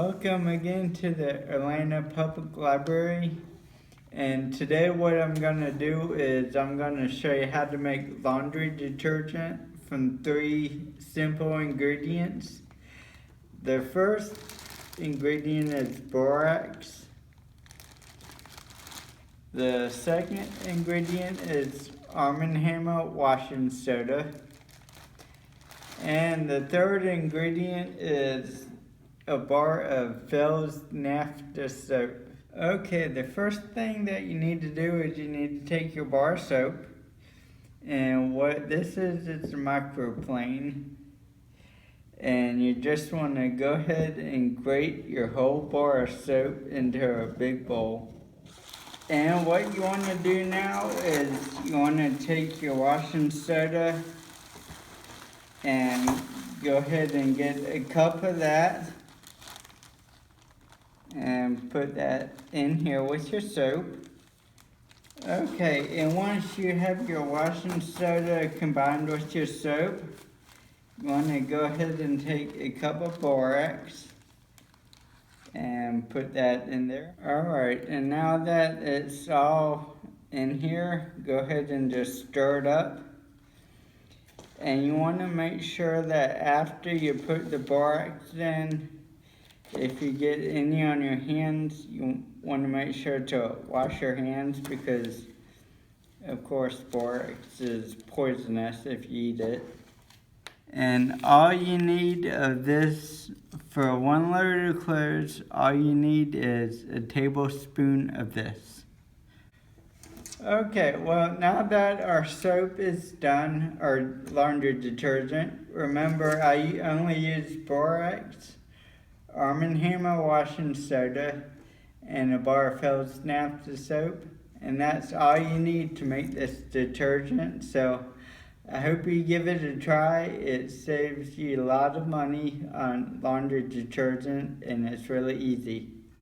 Welcome again to the Olanta Public Library, and today what I'm going to do is I'm going to show you how to make laundry detergent from 3 simple ingredients. The first ingredient is borax. The second ingredient is Arm & Hammer washing soda. And the third ingredient is a bar of Fels Naphta soap. Okay, the first thing that you need to do is you need to take your bar soap, and what this is, it's a microplane, and you just want to go ahead and grate your whole bar of soap into a big bowl. And what you want to do now is you want to take your washing soda and go ahead and get a cup of that and put that in here with your soap. Okay, and once you have your washing soda combined with your soap, you want to go ahead and take a cup of borax and put that in there. Alright, and now that it's all in here, go ahead and just stir it up. And you want to make sure that after you put the borax in, if you get any on your hands, you want to make sure to wash your hands because, of course, borax is poisonous if you eat it. And all you need of this, for 1 load of clothes, all you need is a tablespoon of this. Okay, well, now that our soap is done, our laundry detergent, remember I only use borax, Arm & Hammer washing soda, and a bar of Fels Naphta soap, and that's all you need to make this detergent. So I hope you give it a try. It saves you a lot of money on laundry detergent, and it's really easy.